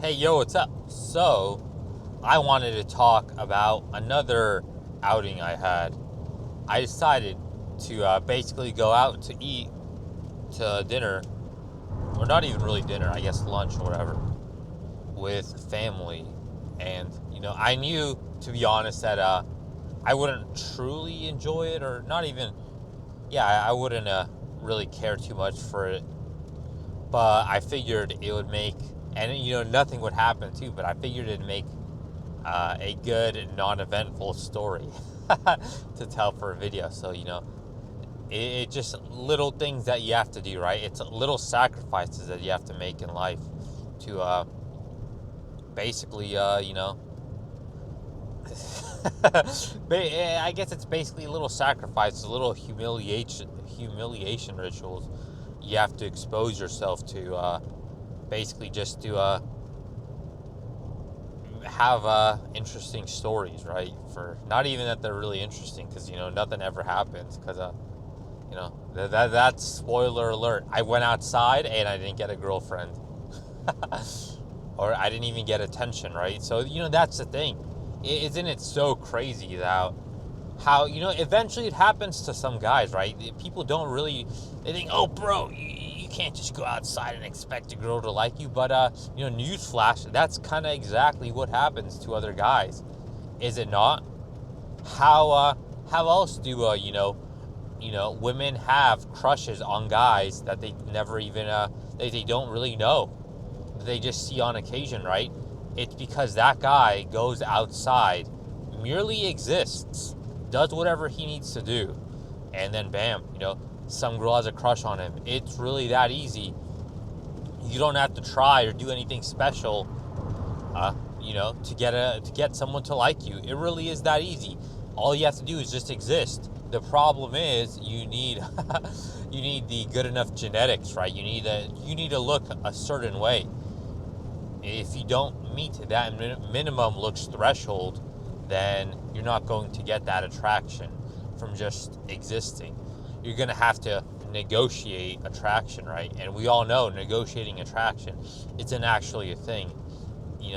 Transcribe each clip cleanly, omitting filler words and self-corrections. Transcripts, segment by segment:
Hey, yo, what's up? So, I wanted to talk about another outing I had. I decided to basically go out to eat to dinner, or not even really dinner, I guess lunch or whatever, with family. And, I knew, to be honest, that I wouldn't truly enjoy it, or not even, yeah, I wouldn't really care too much for it. But I figured it would make, and, nothing would happen too, but I figured it'd make a good non-eventful story to tell for a video. So it just little things that you have to do, right? It's little sacrifices that you have to make in life to basically I guess it's basically little sacrifices, little humiliation rituals you have to expose yourself to, basically just to have interesting stories, right? For not even that they're really interesting, because nothing ever happens. Because that's spoiler alert. I went outside and I didn't get a girlfriend, or I didn't even get attention, right? So that's the thing. Isn't it so crazy that how eventually it happens to some guys, right? People don't really, they think, oh, bro, you can't just go outside and expect a girl to like you. But newsflash, that's kind of exactly what happens to other guys, is it not? How else do women have crushes on guys that they never even they don't really know, they just see on occasion, right? It's because that guy goes outside, merely exists, does whatever he needs to do, and then bam, some girl has a crush on him. It's really that easy. You don't have to try or do anything special, to get someone to like you. It really is that easy. All you have to do is just exist. The problem is you need you need the good enough genetics, right? You need to look a certain way. If you don't meet that minimum looks threshold, then you're not going to get that attraction from just existing. You're going to have to negotiate attraction, right? And we all know negotiating attraction isn't actually a thing.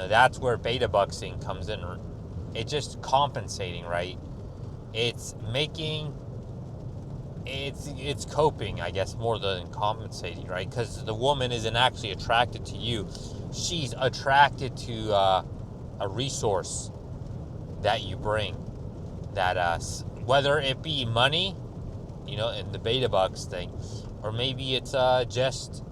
That's where beta buxing comes in. It's just compensating, right? It's coping, I guess, more than compensating, right? Because the woman isn't actually attracted to you. She's attracted to a resource that you bring. That whether it be money, in the beta bucks thing, or maybe it's just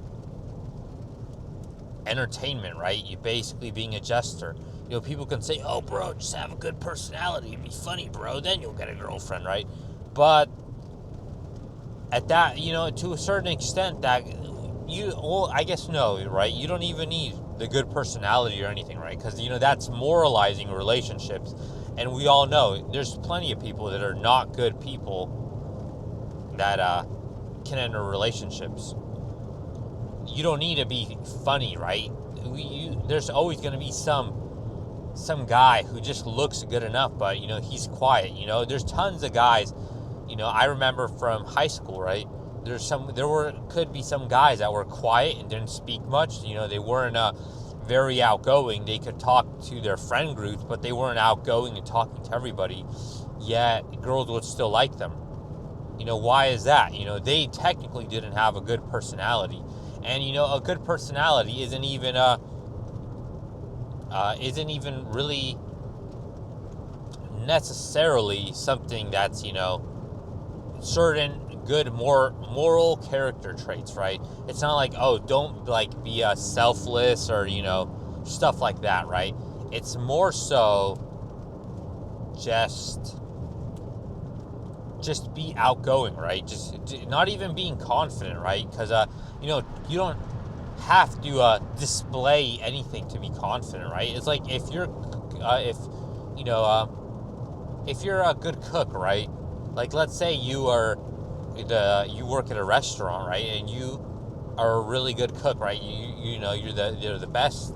entertainment, right? You basically being a jester. People can say, "Oh, bro, just have a good personality and be funny, bro. Then you'll get a girlfriend," right? But at that, to a certain extent, that I guess no, right? You don't even need the good personality or anything, right? Because that's moralizing relationships, and we all know there's plenty of people that are not good people that can enter relationships. You don't need to be funny, right? There's always going to be some guy who just looks good enough, but he's quiet. There's tons of guys. I remember from high school, right? Could be some guys that were quiet and didn't speak much. They weren't very outgoing. They could talk to their friend groups, but they weren't outgoing and talking to everybody. Yet girls would still like them. Why is that? They technically didn't have a good personality, and a good personality isn't even really necessarily something that's certain good moral character traits, right? It's not like, oh, don't be selfless or stuff like that, right? It's more so just be outgoing, right? Just not even being confident, right? Because you don't have to display anything to be confident, right? It's like if you're a good cook, right? Like, let's say you work at a restaurant, right? And you are a really good cook, right? You're the best.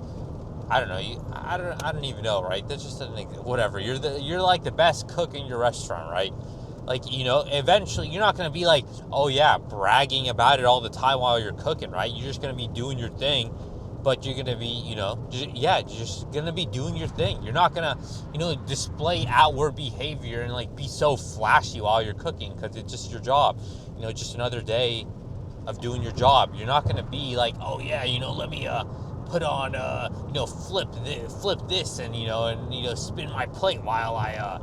I don't know. I don't even know, right? That's just whatever. You're like the best cook in your restaurant, right? Like, eventually you're not going to be bragging about it all the time while you're cooking, right? You're just going to be doing your thing, but you're gonna be, you're just gonna be doing your thing. You're not gonna, display outward behavior and like be so flashy while you're cooking, because it's just your job. Just another day of doing your job. You're not gonna be like, oh yeah, let me put on, flip this and spin my plate while I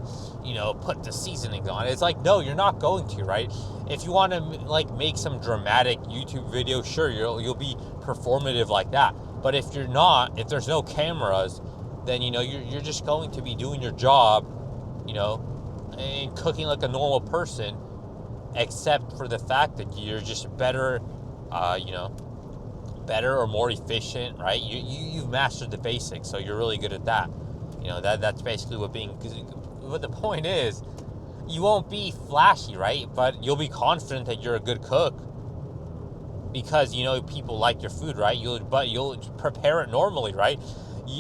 put the seasonings on. It's like, no, you're not going to, right? If you want to like make some dramatic YouTube video, sure, you'll be performative like that. But if you're not, if there's no cameras, then you're just going to be doing your job, and cooking like a normal person, except for the fact that you're just better, better or more efficient, right? You've mastered the basics, so you're really good at that. That's basically what the point is. You won't be flashy, right? But you'll be confident that you're a good cook, because people like your food, right? You'll prepare it normally, right?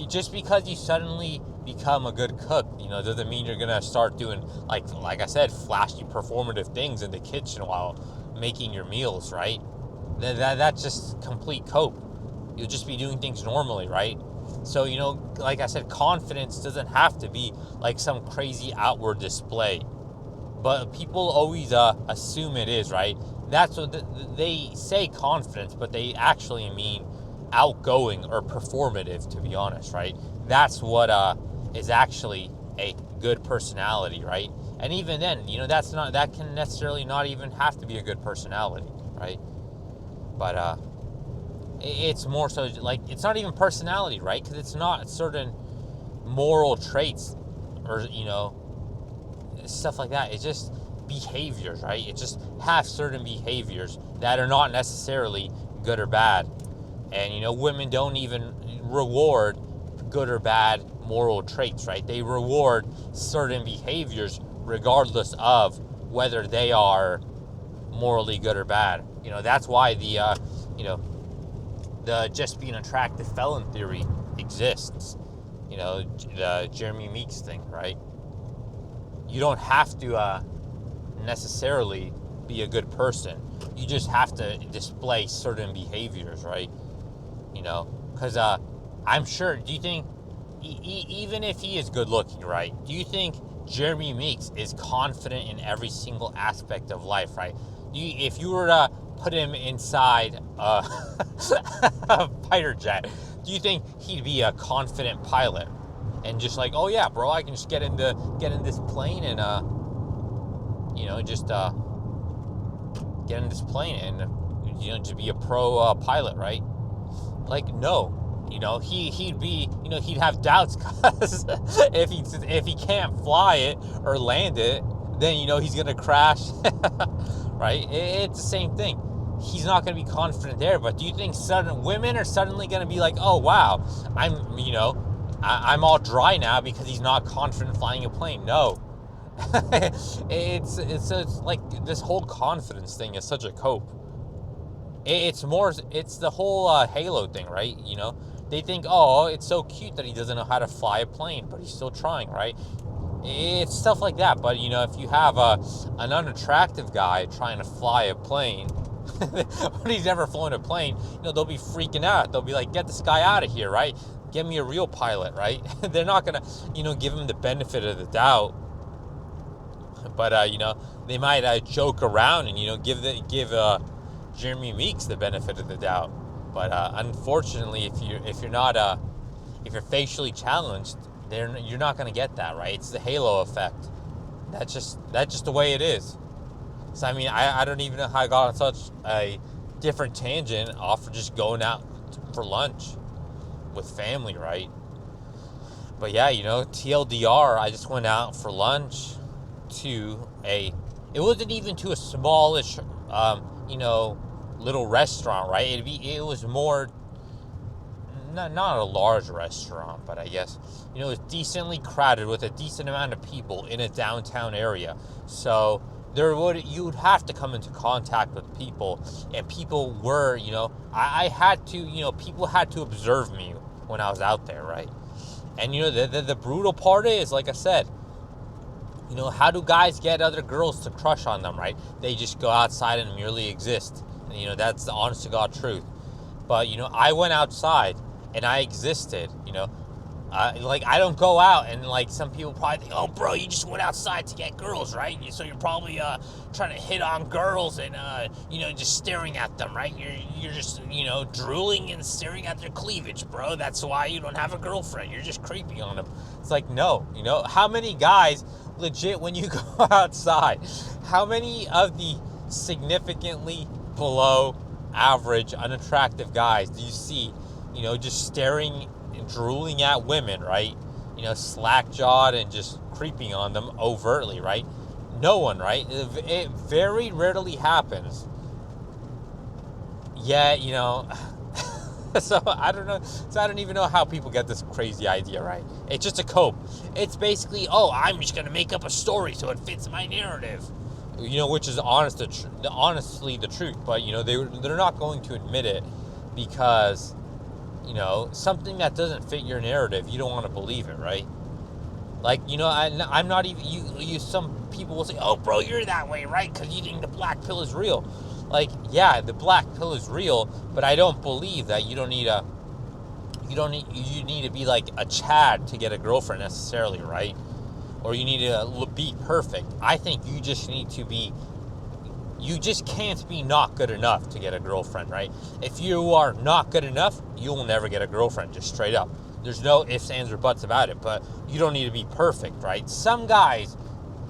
Just because you suddenly become a good cook, doesn't mean you're gonna start doing like I said, flashy performative things in the kitchen while making your meals, right? That's just complete cope. You'll just be doing things normally, right? So like I said, confidence doesn't have to be like some crazy outward display, but people always assume it is, right? That's what they say, confidence, but they actually mean outgoing or performative, to be honest, right? That's what is actually a good personality, right? And even then, that can necessarily not even have to be a good personality, right? But it's more so like, it's not even personality, right? Because it's not certain moral traits or stuff like that. It's just behaviors, right? It just have certain behaviors that are not necessarily good or bad. And women don't even reward good or bad moral traits, right? They reward certain behaviors regardless of whether they are morally good or bad. That's why the just being attractive felon theory exists. The Jeremy Meeks thing, right? You don't have to necessarily be a good person. You just have to display certain behaviors, right? Because I'm sure, do you think, even if he is good looking, right? Do you think Jeremy Meeks is confident in every single aspect of life, right? If you were to put him inside a fighter jet, do you think he'd be a confident pilot and just like, oh yeah, bro, I can just get in this plane and just get in this plane and to be a pro pilot, right? Like, no. He'd have doubts, because if he can't fly it or land it, then he's gonna crash. Right? It's the same thing. He's not gonna be confident there. But do you think women are suddenly gonna be like, oh wow, I'm all dry now because he's not confident flying a plane? No. it's like this whole confidence thing is such a cope. It's the whole Halo thing, right? They think, oh, it's so cute that he doesn't know how to fly a plane, but he's still trying, right? It's stuff like that. But if you have an unattractive guy trying to fly a plane, but he's never flown a plane, they'll be freaking out. They'll be like, get this guy out of here, right? Get me a real pilot, right? They're not gonna, give him the benefit of the doubt. But they might joke around and give Jeremy Meeks the benefit of the doubt. But unfortunately, if you're facially challenged, you're not going to get that, right? It's the halo effect. That's just the way it is. So I mean, I don't even know how I got on such a different tangent off of just going out for lunch with family, right? But yeah, TLDR, I just went out for lunch it wasn't even to a smallish, little restaurant, right? It was more, not a large restaurant, but I guess, it was decently crowded with a decent amount of people in a downtown area. So you would have to come into contact with people, and people were, I had to, people had to observe me when I was out there, right? And the brutal part is, like I said, how do guys get other girls to crush on them, right? They just go outside and merely exist. And, that's the honest to God truth. But, I went outside and I existed, like, I don't go out, and like some people probably think, oh bro, you just went outside to get girls, right? So you're probably trying to hit on girls and just staring at them, right? You're just drooling and staring at their cleavage, bro. That's why you don't have a girlfriend. You're just creepy on them. It's like, no, how many guys legit, when you go outside, how many of the significantly below average unattractive guys do you see just staring and drooling at women, right? Slack-jawed and just creeping on them overtly, right? No one, right? It very rarely happens. Yeah, so I don't know. So I don't even know how people get this crazy idea, right? It's just a cope. It's basically, oh, I'm just going to make up a story so it fits my narrative. Which is honestly the truth. But, they're not going to admit it because, something that doesn't fit your narrative, you don't want to believe it, right? Like, I'm not even, some people will say, oh, bro, you're that way, right? Because you think the black pill is real. Like, yeah, the black pill is real, but I don't believe that you need to be like a Chad to get a girlfriend necessarily, right? Or you need to be perfect. I think you just can't be not good enough to get a girlfriend, right? If you are not good enough, you will never get a girlfriend, just straight up. There's no ifs, ands, or buts about it, but you don't need to be perfect, right? Some guys,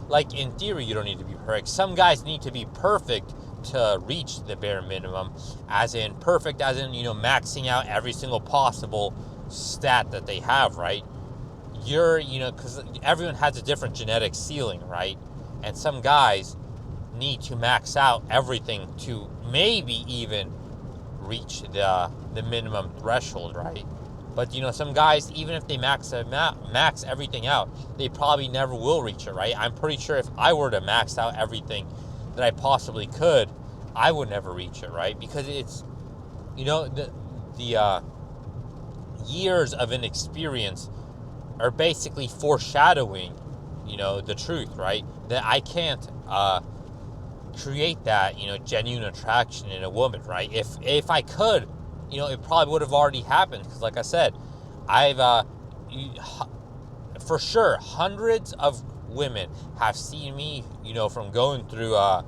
like in theory, you don't need to be perfect. Some guys need to be perfect to reach the bare minimum, as in perfect, as in, maxing out every single possible stat that they have, right? Because everyone has a different genetic ceiling, right? And some guys need to max out everything to maybe even reach the minimum threshold, right? But some guys, even if they max everything out, they probably never will reach it, right? I'm pretty sure if I were to max out everything that I possibly could, I would never reach it, right? Because it's the years of inexperience are basically foreshadowing the truth, right? That I can't create that genuine attraction in a woman, right? If I could, it probably would have already happened, because like I said, I've for sure hundreds of women have seen me from going through all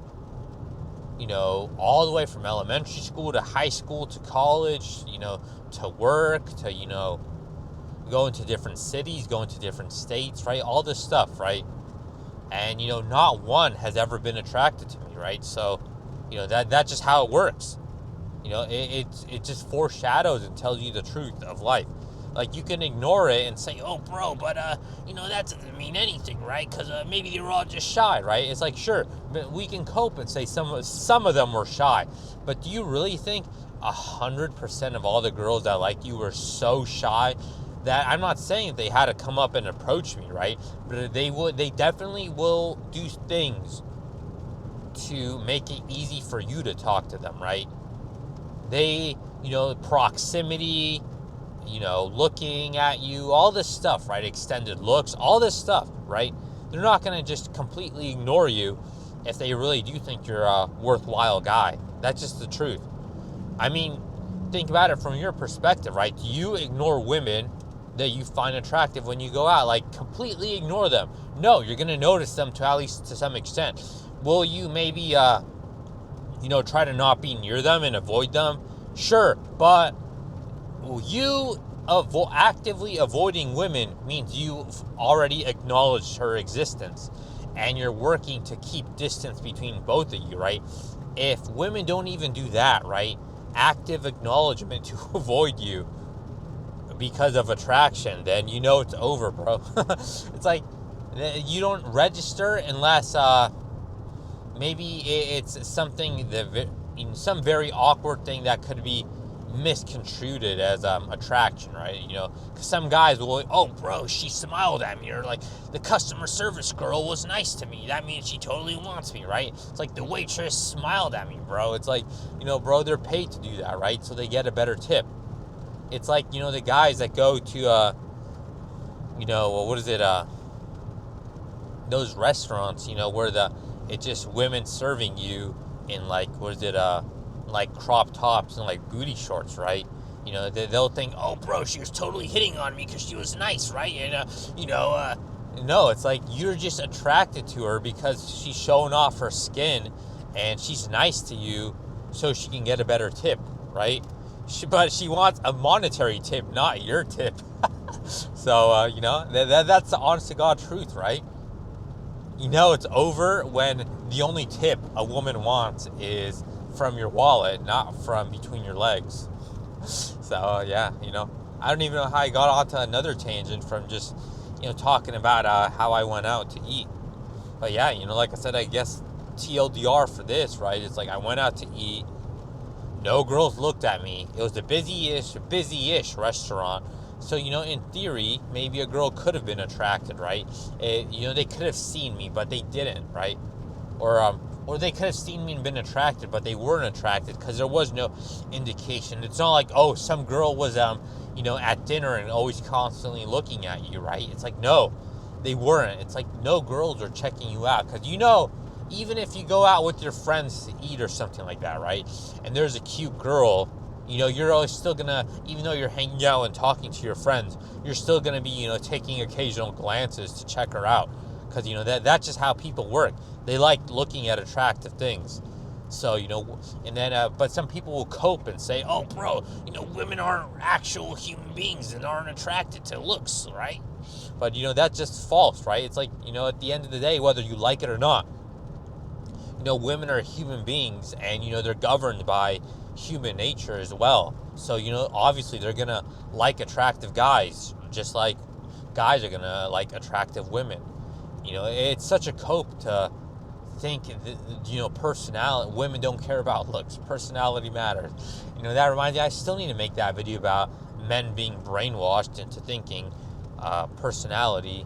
the way from elementary school to high school to college, to work, to going to different cities, going to different states, right? All this stuff, right? And not one has ever been attracted to me, right? So that's just how it works. It just foreshadows and tells you the truth of life. Like, you can ignore it and say, oh bro, but that doesn't mean anything, right? Because maybe they were all just shy, right? It's like, sure, but we can cope and say some of them were shy, but do you really think 100% of all the girls that like you were so shy that, I'm not saying they had to come up and approach me, right? But they definitely will do things to make it easy for you to talk to them, right? They, proximity, looking at you, all this stuff, right? Extended looks, all this stuff, right? They're not going to just completely ignore you if they really do think you're a worthwhile guy. That's just the truth. I mean, think about it from your perspective, right? Do you ignore women that you find attractive when you go out? Like, completely ignore them? No, you're going to notice them to at least to some extent. Will you maybe, try to not be near them and avoid them? Sure, but you actively avoiding women means you've already acknowledged her existence, and you're working to keep distance between both of you, right? If women don't even do that, right? Active acknowledgement to avoid you because of attraction, then it's over, bro. It's like, you don't register unless maybe it's something some very awkward thing that could be misconstrued as attraction, right? Because some guys will, oh bro, she smiled at me, or like the customer service girl was nice to me, that means she totally wants me, right? It's like the waitress smiled at me, bro. It's like, bro, they're paid to do that, right? So they get a better tip. It's like, the guys that go to what is it, those restaurants, where it's just women serving you in like, what is it, like crop tops and like booty shorts, right? they'll think, oh, bro, she was totally hitting on me because she was nice, right? And, no, it's like you're just attracted to her because she's showing off her skin and she's nice to you so she can get a better tip, right? But she wants a monetary tip, not your tip. So, that's the honest to God truth, right? It's over when the only tip a woman wants is from your wallet, not from between your legs. So, yeah, I don't even know how I got onto another tangent from just, talking about how I went out to eat. But yeah, like I said, I guess TLDR for this, right? It's like I went out to eat. No girls looked at me. It was a busy-ish restaurant. So, in theory, maybe a girl could have been attracted, right? They could have seen me, but they didn't, right? Or they could have seen me and been attracted, but they weren't attracted because there was no indication. It's not like, oh, some girl was, at dinner and always constantly looking at you, right? It's like, no, they weren't. It's like no girls are checking you out because, even if you go out with your friends to eat or something like that, right? And there's a cute girl, you're always still gonna, even though you're hanging out and talking to your friends, you're still gonna be, taking occasional glances to check her out. Because, that's just how people work. They like looking at attractive things. So, and then, but some people will cope and say, oh, bro, women aren't actual human beings and aren't attracted to looks, right? But, that's just false, right? It's like, at the end of the day, whether you like it or not, women are human beings and, they're governed by human nature as well. So, obviously they're going to like attractive guys, just like guys are going to like attractive women. It's such a cope to think that, personality, women don't care about looks, personality matters. That reminds me, I still need to make that video about men being brainwashed into thinking personality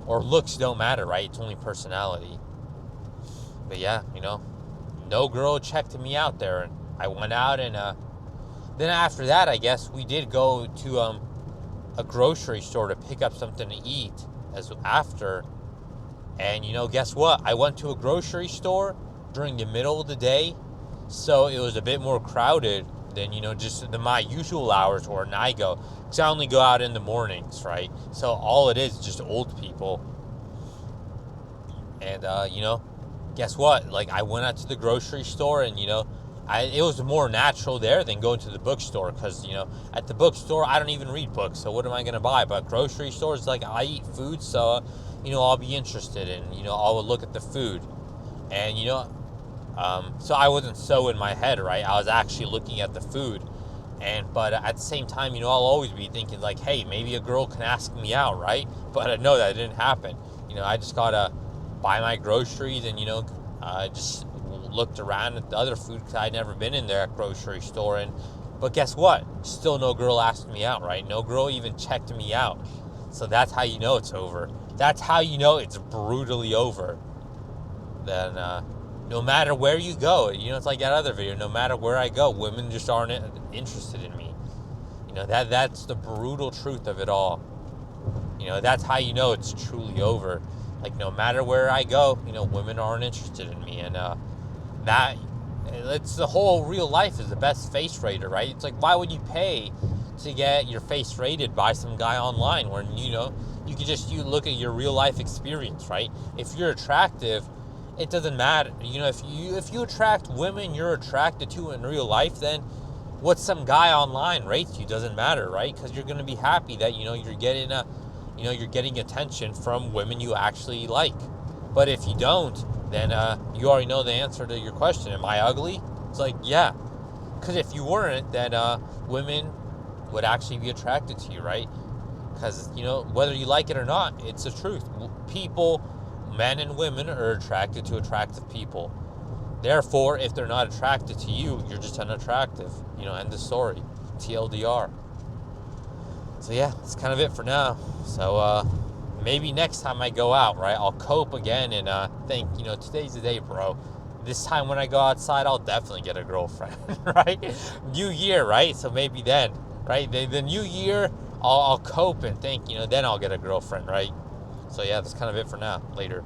or looks don't matter, right? It's only personality. But yeah, no girl checked me out there, and I went out, and then after that, I guess we did go to a grocery store to pick up something to eat as after. And guess what? I went to a grocery store during the middle of the day, so it was a bit more crowded than just my usual hours or when I go, because I only go out in the mornings, right? So all it is just old people. And guess what? Like, I went out to the grocery store and, it was more natural there than going to the bookstore because, at the bookstore, I don't even read books, so what am I going to buy? But grocery stores, like, I eat food, so, I'll be interested in, I'll look at the food. And, so I wasn't so in my head, right? I was actually looking at the food. But at the same time, I'll always be thinking, like, hey, maybe a girl can ask me out, right? But no, that didn't happen. I just got to buy my groceries and, just looked around at the other food because I'd never been in there at grocery store. But guess what? Still no girl asked me out, right? No girl even checked me out. So that's how it's over. That's how it's brutally over. Then no matter where you go, it's like that other video, no matter where I go, women just aren't interested in me. That's the brutal truth of it all. That's how it's truly over. Like, no matter where I go, women aren't interested in me. And that, it's the whole real life is the best face rater, right? It's like, why would you pay to get your face rated by some guy online when, you can just, look at your real life experience, right? If you're attractive, it doesn't matter. If you attract women you're attracted to in real life, then what some guy online rates you doesn't matter, right? Because you're going to be happy that, you're getting attention from women you actually like. But if you don't, then you already know the answer to your question. Am I ugly? It's like, yeah. Because if you weren't, then women would actually be attracted to you, right? Because, whether you like it or not, it's the truth. People, men and women, are attracted to attractive people. Therefore, if they're not attracted to you, you're just unattractive. End of story. TLDR. So yeah, that's kind of it for now. So maybe next time I go out, right, I'll cope again and think, today's the day, bro. This time when I go outside, I'll definitely get a girlfriend, right? New year, right? So maybe then, right? The new year, I'll cope and think, then I'll get a girlfriend, right? So yeah, that's kind of it for now. Later.